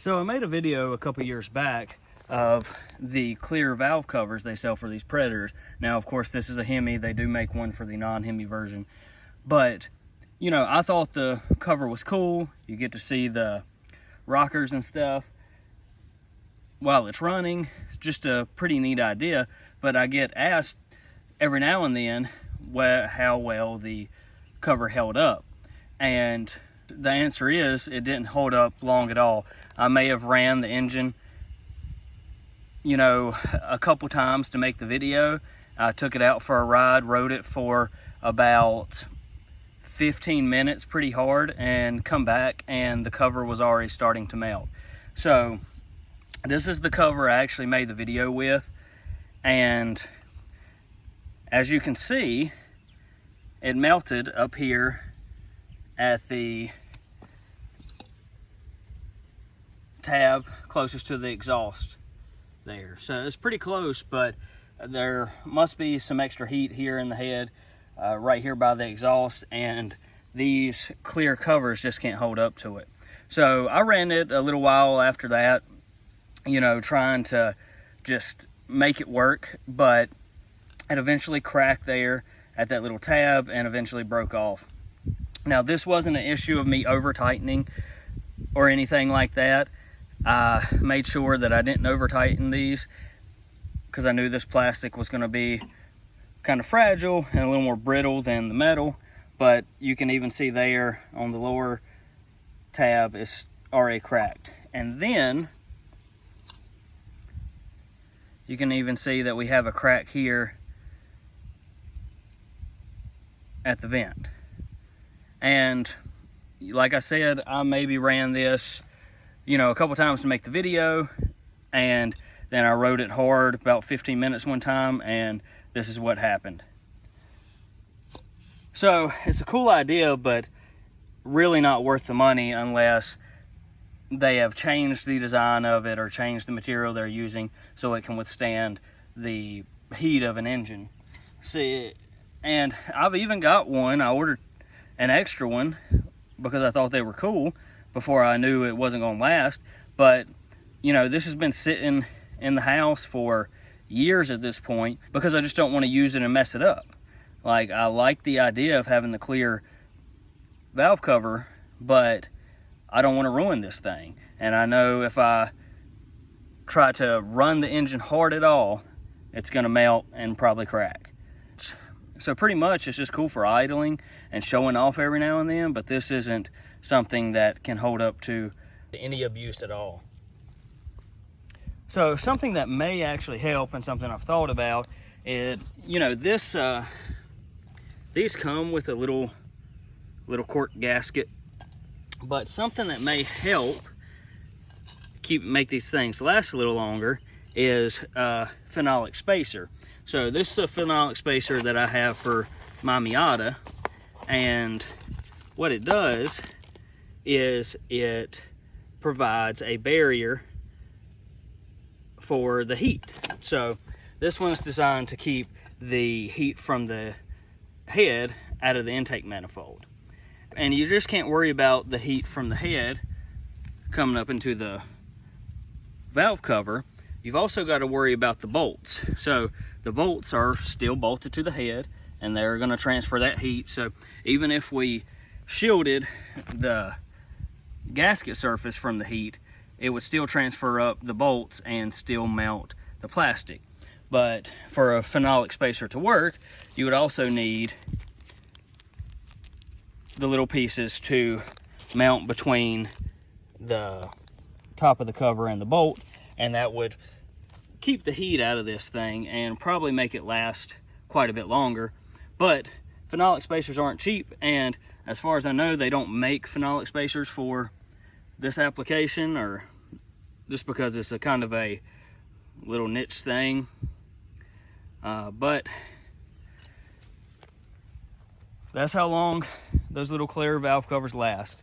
So I made a video a couple years back of the clear valve covers they sell for these Predators. Now, of course, this is a Hemi. They do make one for the non-Hemi version. But, you know, I thought the cover was cool. You get to see the rockers and stuff while it's running. It's just a pretty neat idea. But I get asked every now and then how well the cover held up. And the answer is it didn't hold up long at all. I may have ran the engine, you know, a couple times to make the video. I took it out for a ride, rode it for about 15 minutes pretty hard, and come back and the cover was already starting to melt. So this is the cover I actually made the video with, and as you can see, it melted up here at the tab closest to the exhaust there. So it's pretty close, but there must be some extra heat here in the head, right here by the exhaust, and these clear covers just can't hold up to it. So I ran it a little while after that, you know, trying to just make it work, but it eventually cracked there at that little tab and eventually broke off. Now, this wasn't an issue of me over tightening or anything like that. I made sure that I didn't over tighten these because I knew this plastic was going to be kind of fragile and a little more brittle than the metal. But you can even see there on the lower tab it's already cracked. And then you can even see that we have a crack here at the vent. And like I said, I maybe ran this, you know, a couple times to make the video, and then I rode it hard about 15 minutes one time, and this is what happened. So it's a cool idea, but really not worth the money unless they have changed the design of it or changed the material they're using so it can withstand the heat of an engine. See, and I've even got one. I ordered an extra one because I thought they were cool before I knew it wasn't going to last. But, you know, this has been sitting in the house for years at this point because I just don't want to use it and mess it up. Like, I like the idea of having the clear valve cover, but I don't want to ruin this thing. And I know if I try to run the engine hard at all, it's going to melt and probably crack. So pretty much it's just cool for idling and showing off every now and then, but this isn't something that can hold up to any abuse at all. So something that may actually help, and something I've thought about, is, you know, this these come with a little cork gasket, but something that may help make these things last a little longer is a phenolic spacer. So this is a phenolic spacer that I have for my Miata, and what it does is it provides a barrier for the heat. So this one's designed to keep the heat from the head out of the intake manifold. And you just can't worry about the heat from the head coming up into the valve cover. You've also got to worry about the bolts. So the bolts are still bolted to the head, and they're going to transfer that heat. So even if we shielded the gasket surface from the heat, it would still transfer up the bolts and still melt the plastic. But for a phenolic spacer to work, you would also need the little pieces to mount between the top of the cover and the bolt, and that would keep the heat out of this thing and probably make it last quite a bit longer. But phenolic spacers aren't cheap, and as far as I know, they don't make phenolic spacers for this application, or just because it's a kind of a little niche thing. But that's how long those little clear valve covers last.